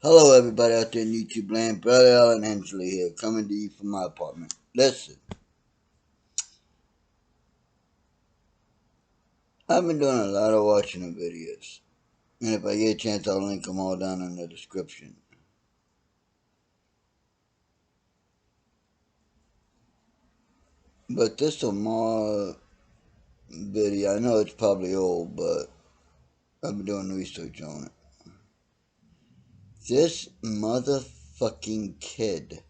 Hello, everybody out there in YouTube land. Brother Allen Hensley here, coming to you from my apartment. Listen, I've been doing a lot of watching of videos, and if I get a chance, I'll link them all down in the description. But this Amir video, I know it's probably old, but I've been doing research on it. This motherfucking kid,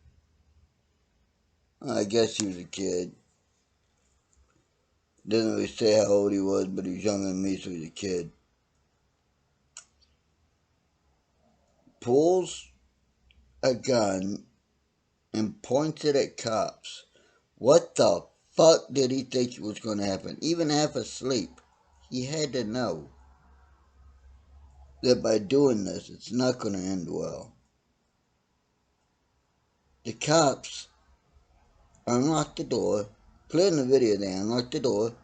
I guess he was a kid. Doesn't really say how old he was, but he was younger than me, so he's a kid. Pulls a gun and points it at cops. What the fuck did he think was going to happen? Even half asleep, he had to know that by doing this, it's not going to end well. The cops unlock the door, clear in the video, they unlock the door,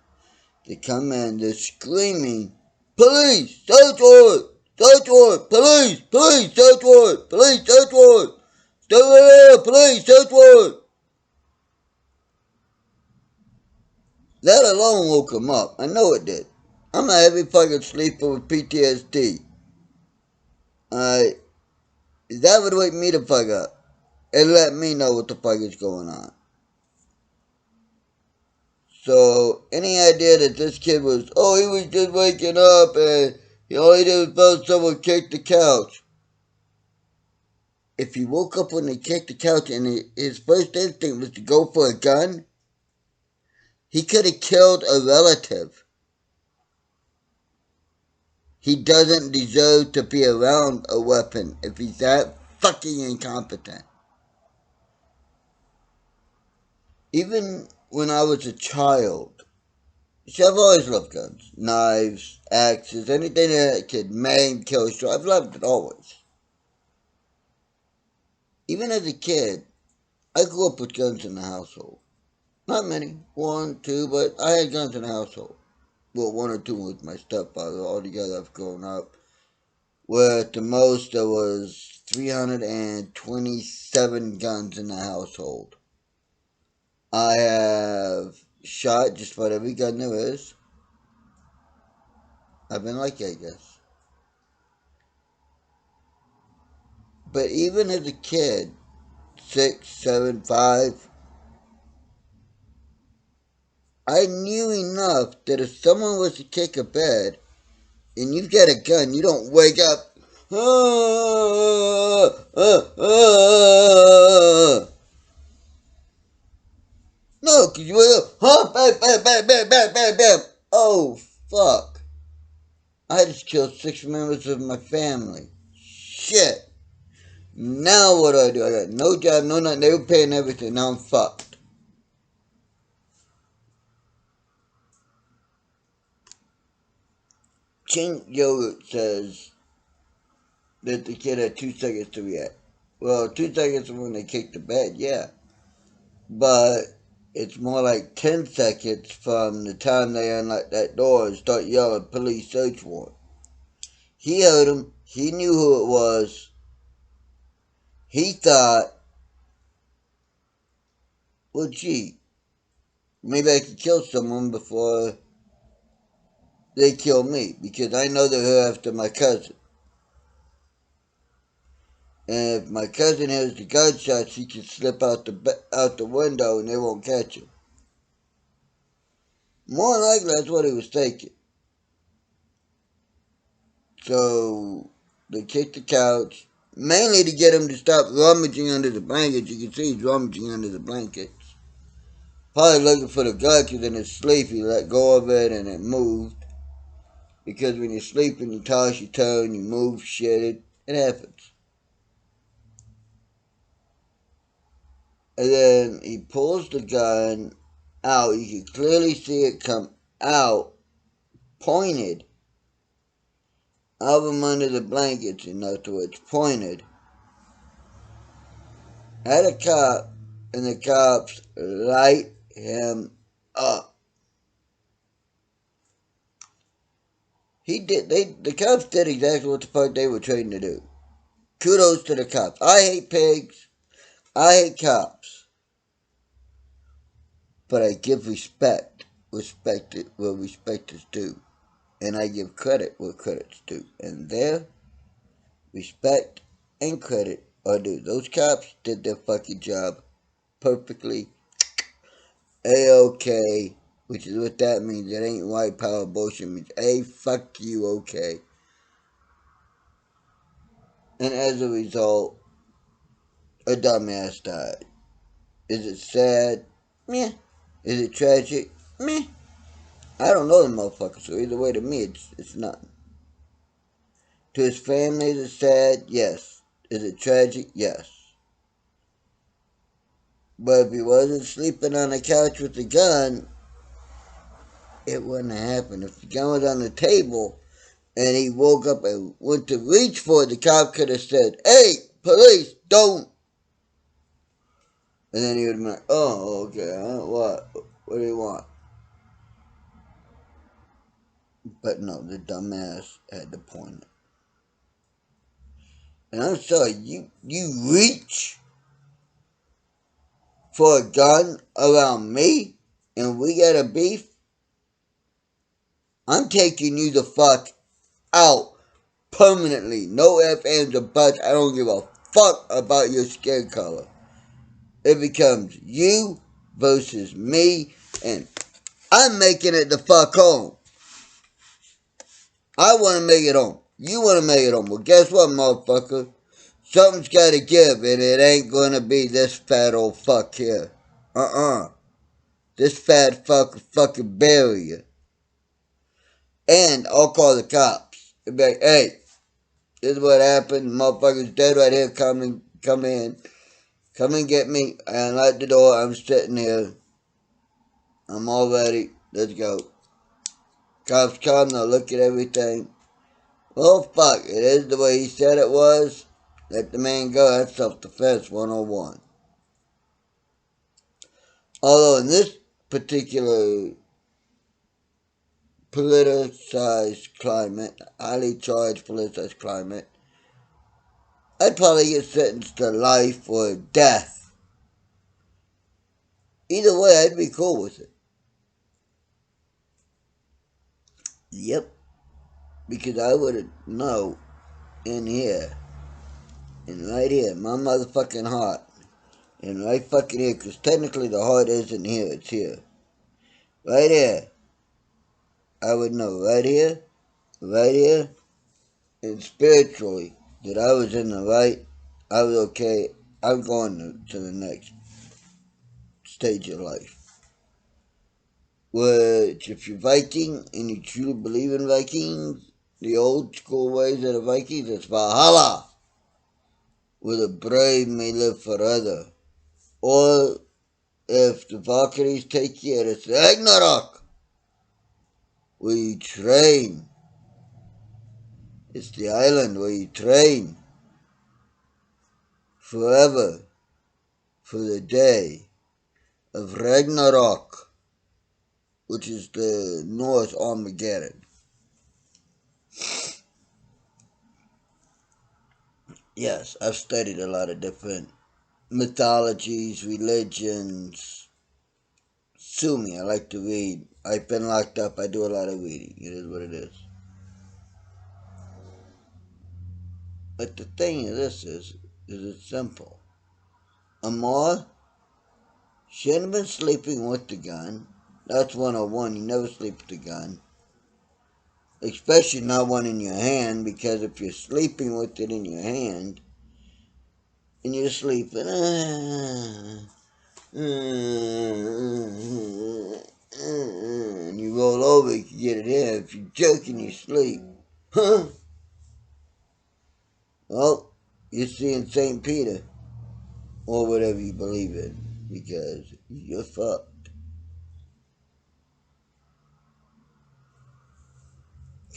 they come in, they're screaming, "Police, search warrant! Search warrant! Police! Police, search warrant! Police, search warrant! Stay right there! Police, search warrant!" That alone woke him up. I know it did. I'm a heavy fucking sleeper with PTSD. Alright? That would wake me the fuck up and let me know what the fuck is going on. So, any idea that this kid was, he was just waking up and all he did was felt someone kick the couch. If he woke up when they kicked the couch and his first instinct was to go for a gun, he could have killed a relative. He doesn't deserve to be around a weapon if he's that fucking incompetent. Even when I was a child, see, I've always loved guns. Knives, axes, anything that could maim, kill, destroy. I've loved it always. Even as a kid, I grew up with guns in the household. Not many, one, two, but I had guns in the household. Well, one or two with my stepfather. Altogether, I've grown up where at the most there was 327 guns in the household. I have shot just about every gun there is. I've been lucky, I guess. But even as a kid, 6, 7, 5, I knew enough that if someone was to kick a bed and you've got a gun, you don't wake up. No, because you wake up. Bam, bam, bam, bam, bam, bam, bam. Oh, fuck. I just killed 6 members of my family. Shit. Now what do? I got no job, no nothing. They were paying everything. Now I'm fucked. King Yogurt says that the kid had 2 seconds to react. Well, 2 seconds when they kicked the bed, yeah. But it's more like 10 seconds from the time they unlock that door and start yelling, "Police, search warrant." He heard him. He knew who it was. He thought, well, gee, maybe I could kill someone before they kill me, because I know they're after my cousin. And if my cousin hears the gunshots, he can slip out the window and they won't catch him. More likely, that's what he was thinking. So they kicked the couch, mainly to get him to stop rummaging under the blankets. You can see he's rummaging under the blankets. Probably looking for the gun, because in his sleep he let go of it and it moved. Because when you're sleeping, you toss your toe and you move shit. It happens. And then he pulls the gun out. You can clearly see it come out, pointed, out from under the blankets, in other words, pointed at a cop, and the cops light him up. The cops did exactly what the fuck they were trained to do. Kudos to the cops. I hate pigs. I hate cops. But I give respect. Respect it where respect is due. And I give credit where credit's due. And there, respect and credit are due. Those cops did their fucking job perfectly A-okay, which is what that means. It ain't white power bullshit. It means, hey, fuck you, okay. And as a result, a dumbass died. Is it sad? Meh. Is it tragic? Meh. I don't know the motherfucker, so either way to me, it's nothing. To his family, is it sad? Yes. Is it tragic? Yes. But if he wasn't sleeping on the couch with the gun, it wouldn't have happened. If the gun was on the table and he woke up and went to reach for it, the cop could have said, hey, police, don't. And then he would have been like, oh, okay, what? What do you want? But no, the dumbass had to point it. And I'm sorry, you reach for a gun around me and we got a beef? I'm taking you the fuck out permanently. No ifs, ands, or buts. I don't give a fuck about your skin color. It becomes you versus me, and I'm making it the fuck home. I want to make it home. You want to make it home. Well, guess what, motherfucker? Something's got to give, and it ain't going to be this fat old fuck here. This fat fuck will fucking bury you. And I'll call the cops. They'll be like, hey, this is what happened. Motherfucker's dead right here. Come in. Come and get me. I unlock the door. I'm sitting here. I'm all ready. Let's go. Cops come. They'll look at everything. Well, fuck. It is the way he said it was. Let the man go. That's self-defense 101. Although in this particular politicized climate, highly charged politicized climate, I'd probably get sentenced to life or death. Either way, I'd be cool with it. Yep. Because I would know in here, and right here, my motherfucking heart, and right fucking here, because technically the heart isn't here, it's here. Right here. I would know right here, and spiritually, that I was in the right, I was okay, I'm going to the next stage of life. Which, if you're Viking and you truly believe in Vikings, the old school ways of the Vikings, it's Valhalla, where the brave may live forever. Or, if the Valkyries take you, it's Ragnarok, where you train. It's the island where you train forever for the day of Ragnarok, which is the Norse Armageddon. Yes, I've studied a lot of different mythologies, religions. Sue me, I like to read. I've been locked up, I do a lot of reading. It is what it is. But the thing of this is it's simple. Amar shouldn't have been sleeping with the gun. That's 101. You never sleep with the gun. Especially not one in your hand, because if you're sleeping with it in your hand, and you're sleeping, and you roll over, you can get it in. If you're jerking your sleep, well, you're seeing St. Peter, or whatever you believe in, because you're fucked.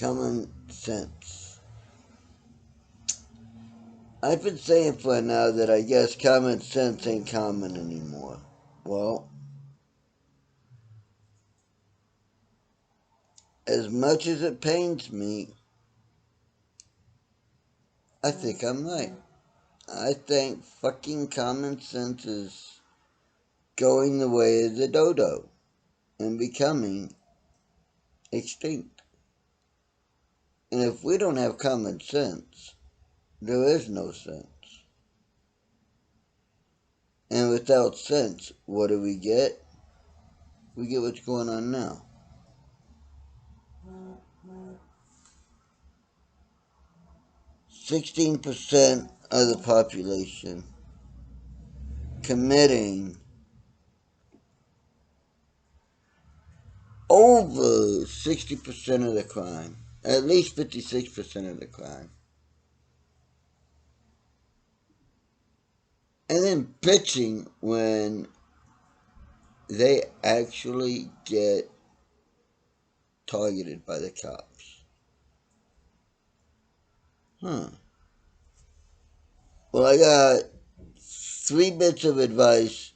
Common sense. I've been saying for now that I guess common sense ain't common anymore. Well, as much as it pains me, I think I'm right. I think fucking common sense is going the way of the dodo and becoming extinct. And if we don't have common sense, there is no sense. And without sense, what do we get? We get what's going on now. 16% of the population committing over 60% of the crime, at least 56% of the crime. And then bitching when they actually get targeted by the cops. Well, I got 3 bits of advice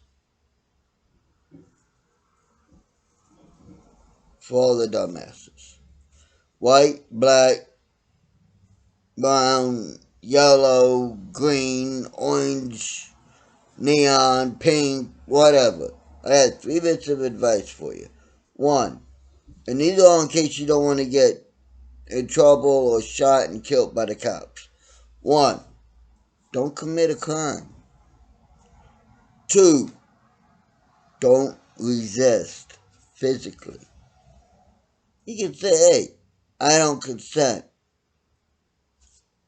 for all the dumbasses. White, black, brown, yellow, green, orange, neon, pink, whatever. I had 3 bits of advice for you. One, and these are in case you don't want to get in trouble or shot and killed by the cops. One, don't commit a crime. Two, don't resist physically. You can say, hey, I don't consent.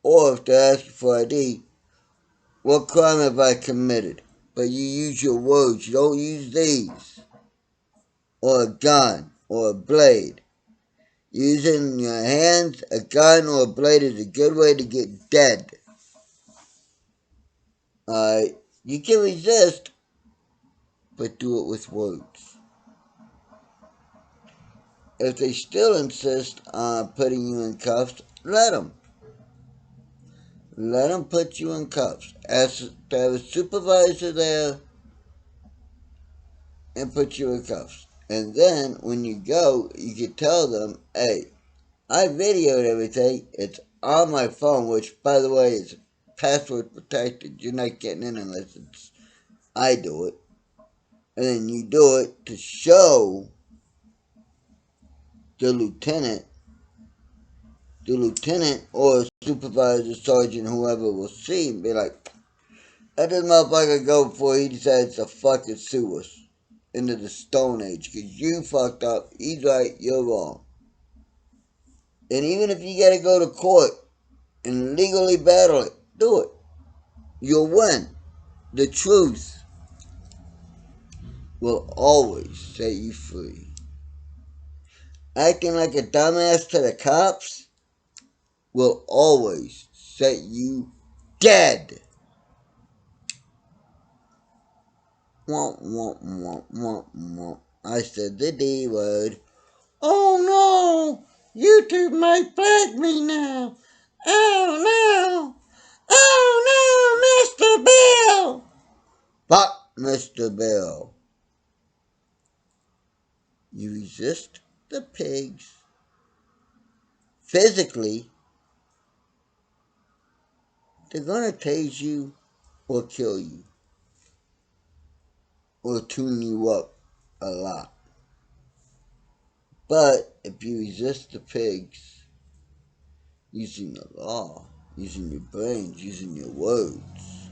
Or if they're asking for ID, what crime have I committed? But you use your words. You don't use these. Or a gun. Or a blade. Using your hands, a gun, or a blade is a good way to get dead. Alright? You can resist, but do it with words. If they still insist on putting you in cuffs, let them. Let them put you in cuffs. Ask to have a supervisor there and put you in cuffs. And then when you go, you can tell them, hey, I videoed everything. It's on my phone, which, by the way, is password protected. You're not getting in unless I do it. And then you do it to show the lieutenant or supervisor, sergeant, whoever will see and be like, let this motherfucker go before he decides to fucking sue us into the Stone Age. Because you fucked up. He's right, you're wrong. And even if you gotta go to court and legally battle it, do it. You'll win. The truth will always set you free. Acting like a dumbass to the cops will always set you dead. Womp, womp, womp, womp, womp. I said the D word. Oh no! YouTube might flag me now. Oh no! Oh no, Mr. Bill! Fuck Mr. Bill. You resist the pigs physically, they're gonna tase you or kill you or tune you up a lot. But if you resist the pigs using the law, using your brains, using your words,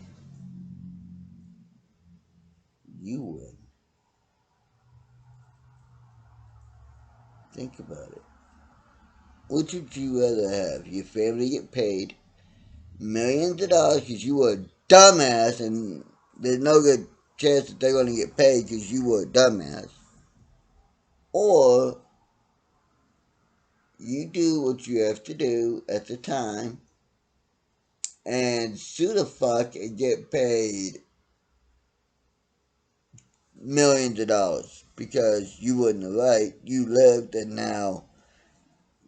you win. Think about it. Which would you rather have? Your family get paid millions of dollars because you were a dumbass and there's no good chance that they're going to get paid because you were a dumbass. Or you do what you have to do at the time and sue the fuck and get paid millions of dollars because you wasn't right. You lived and now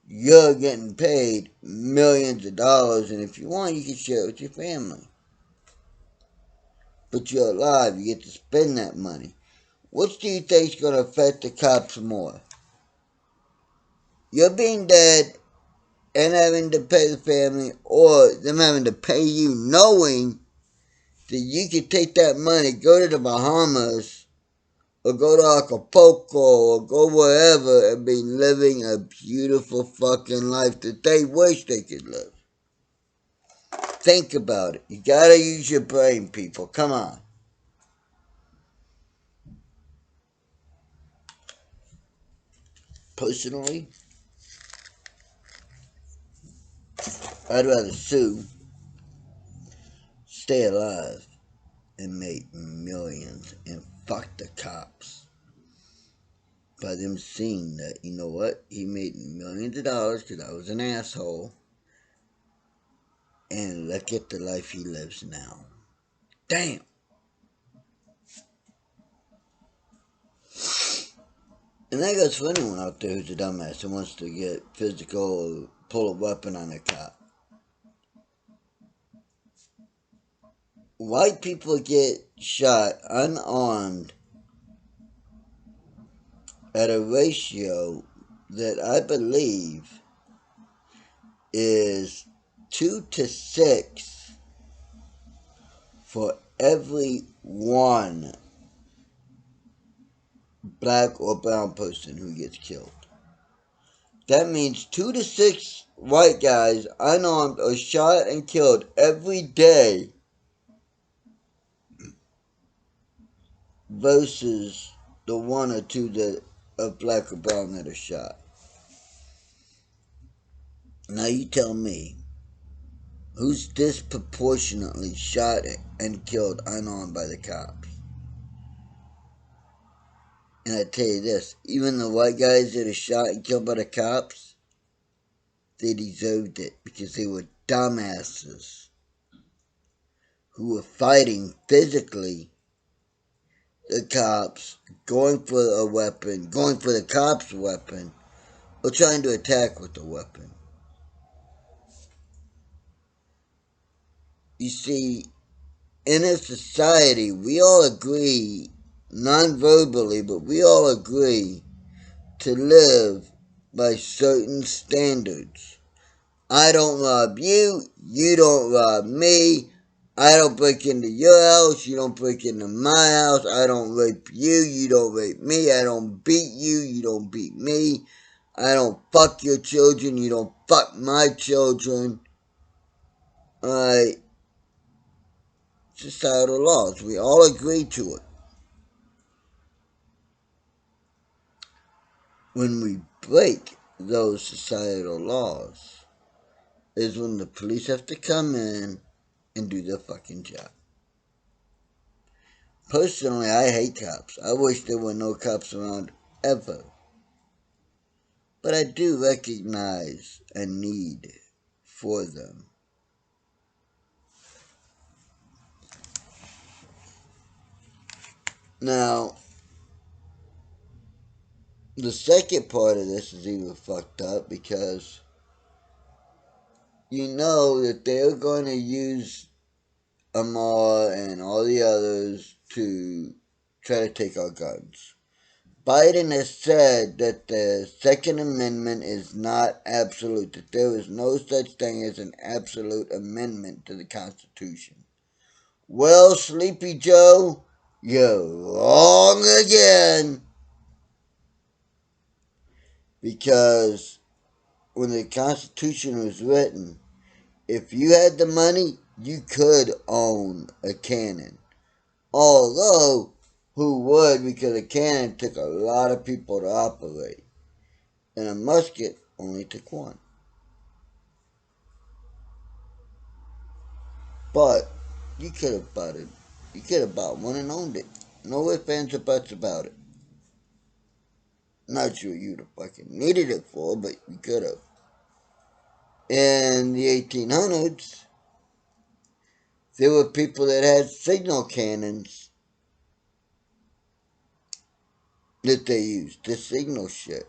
you're getting paid millions of dollars, and if you want, you can share it with your family. But you're alive, you get to spend that money. Which do you think is going to affect the cops more? You're being dead and having to pay the family, or them having to pay you knowing So you can take that money, go to the Bahamas, or go to Acapulco, or go wherever and be living a beautiful fucking life that they wish they could live. Think about it. You gotta use your brain, people. Come on. Personally, I'd rather sue, stay alive, and make millions and fuck the cops by them seeing that, you know what, he made millions of dollars because I was an asshole, and look at the life he lives now. Damn. And that goes for anyone out there who's a dumbass who wants to get physical or pull a weapon on a cop. White people get shot unarmed at a ratio that I believe is 2 to 6 for every one black or brown person who gets killed. That means 2 to 6 white guys unarmed are shot and killed every day versus the 1 or 2 that are black or brown that are shot. Now you tell me, who's disproportionately shot and killed unarmed by the cops? And I tell you this, even the white guys that are shot and killed by the cops, they deserved it because they were dumbasses who were fighting physically the cops, going for a weapon, going for the cops' weapon, or trying to attack with a weapon. You see, in a society, we all agree, non-verbally, but we all agree to live by certain standards. I don't rob you, you don't rob me, I don't break into your house, you don't break into my house, I don't rape you, you don't rape me, I don't beat you, you don't beat me, I don't fuck your children, you don't fuck my children. Alright, societal laws, we all agree to it. When we break those societal laws is when the police have to come in and do their fucking job. Personally, I hate cops. I wish there were no cops around ever. But I do recognize a need for them. Now, the second part of this is even fucked up because you know that they're going to use Amir and all the others to try to take our guns. Biden has said that the Second Amendment is not absolute, that there is no such thing as an absolute amendment to the Constitution. Well, Sleepy Joe, you're wrong again. Because when the Constitution was written, if you had the money, you could own a cannon. Although, who would? Because a cannon took a lot of people to operate. And a musket only took one. But you could have bought it. You could have bought one and owned it. No ifs, ands, or buts about it. Not sure you'd have fucking needed it for, but you could have. In the 1800s, there were people that had signal cannons that they used to signal shit.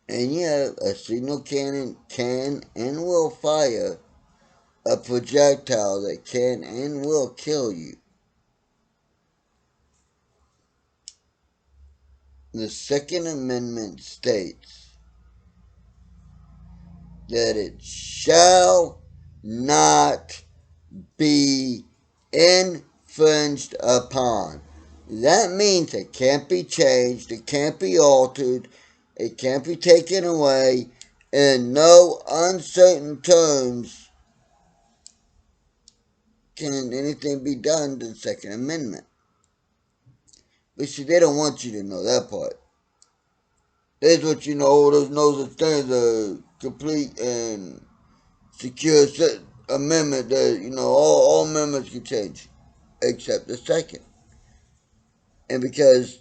And yeah, a signal cannon can and will fire a projectile that can and will kill you. The Second Amendment states that it shall not be infringed upon. That means it can't be changed, it can't be altered, it can't be taken away. In no uncertain terms can anything be done to the Second Amendment. But see, they don't want you to know that part. They just want you to know those knows that there's a complete and secure amendment that, all amendments can change except the second. And because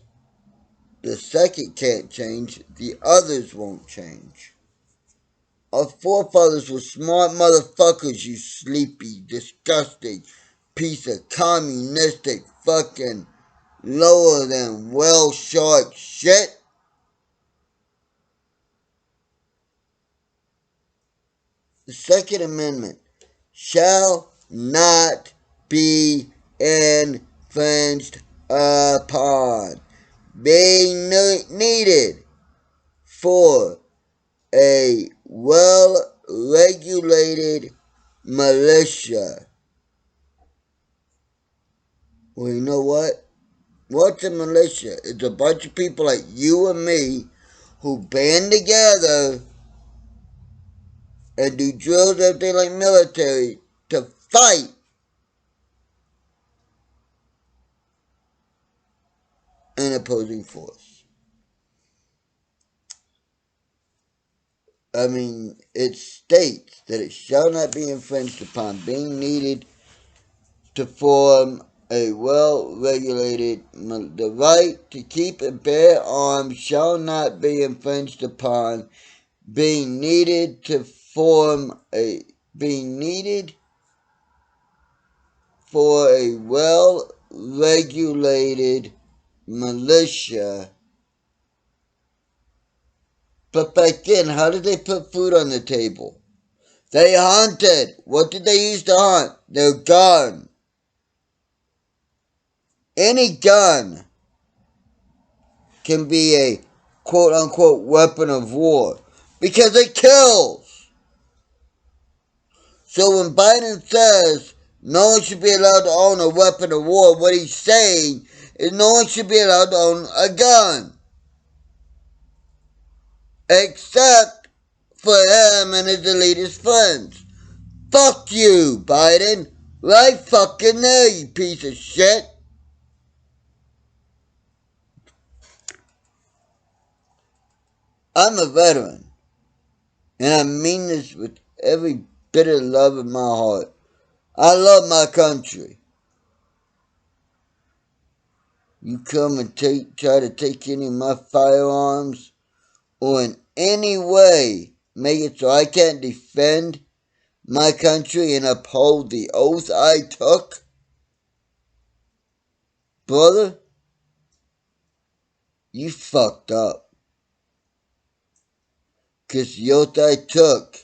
the second can't change, the others won't change. Our forefathers were smart motherfuckers, you sleepy, disgusting piece of communistic fucking lower than well short shit. The Second Amendment shall not be infringed upon, being needed for a well-regulated militia. Well, you know what? What's a militia? It's a bunch of people like you and me who band together and do drills, everything like military, to fight an opposing force. I mean, it states that it shall not be infringed upon, being needed to form a well-regulated, the right to keep and bear arms shall not be infringed upon, being needed to form being needed for a well-regulated militia. But back then, how did they put food on the table? They hunted. What did they use to hunt? Their gun. Any gun can be a quote-unquote weapon of war because it kills. So when Biden says no one should be allowed to own a weapon of war, what he's saying is no one should be allowed to own a gun. Except for him and his elitist friends. Fuck you, Biden. Right fucking there, you piece of shit. I'm a veteran. And I mean this with every bit of love in my heart. I love my country. You come and try to take any of my firearms or in any way make it so I can't defend my country and uphold the oath I took, brother, you fucked up. 'Cause the oath I took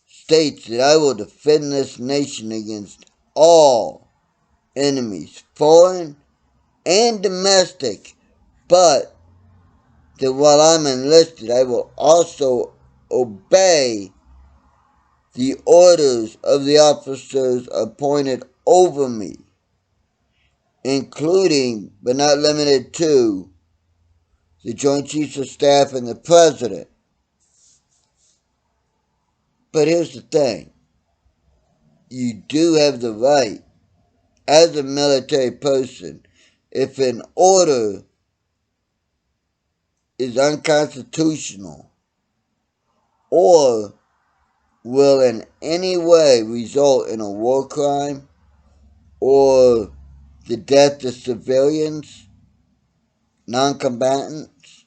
states that I will defend this nation against all enemies, foreign and domestic, but that while I'm enlisted, I will also obey the orders of the officers appointed over me, including, but not limited to, the Joint Chiefs of Staff and the President. But here's the thing. You do have the right, as a military person, if an order is unconstitutional or will in any way result in a war crime or the death of civilians, non-combatants,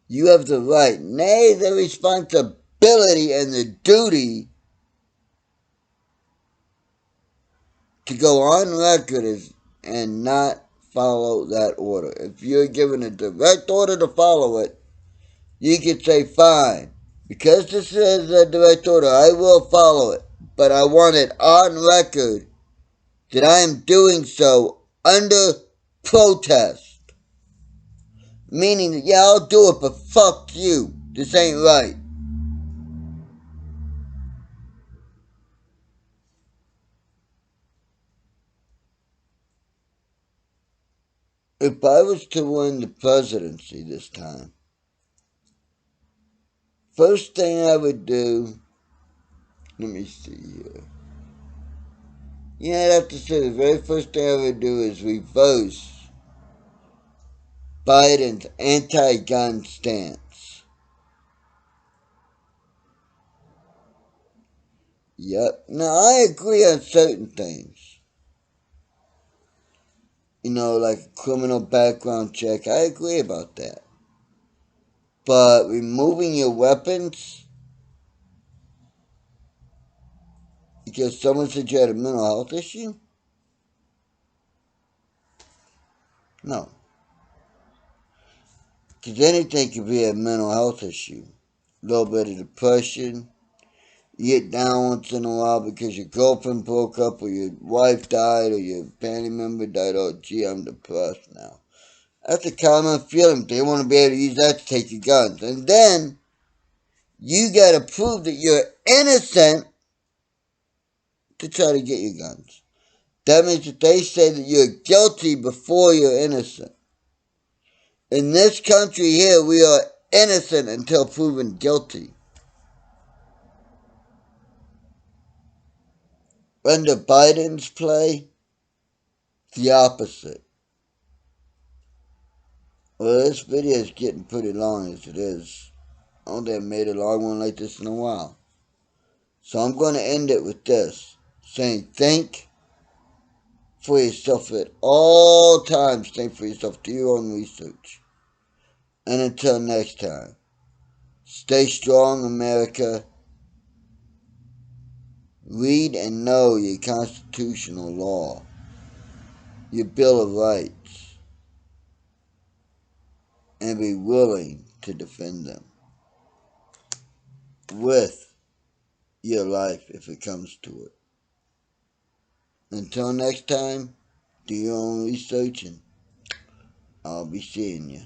you have the right, nay, the responsibility and the duty to go on record and not follow that order. If you're given a direct order to follow it, you can say, fine, because this is a direct order, I will follow it, but I want it on record that I am doing so under protest. Meaning that, yeah, I'll do it, but fuck you. This ain't right. If I was to win the presidency this time, first thing I would do, let me see here. Yeah, I'd have to say the very first thing I would do is reverse Biden's anti-gun stance. Yep. Now, I agree on certain things. Like a criminal background check. I agree about that. But removing your weapons because someone said you had a mental health issue? No. Because anything could be a mental health issue. A little bit of depression. You get down once in a while because your girlfriend broke up or your wife died or your family member died. Oh, gee, I'm depressed now. That's a common feeling. They want to be able to use that to take your guns. And then you got to prove that you're innocent to try to get your guns. That means that they say that you're guilty before you're innocent. In this country here, we are innocent until proven guilty. Under Biden's play, the opposite. Well, this video is getting pretty long as it is. I don't think I've made a long one like this in a while. So I'm going to end it with this, saying think for yourself at all times. Think for yourself. Do your own research. And until next time, stay strong, America. Read and know your constitutional law, your Bill of Rights, and be willing to defend them with your life if it comes to it. Until next time, do your own research and I'll be seeing you.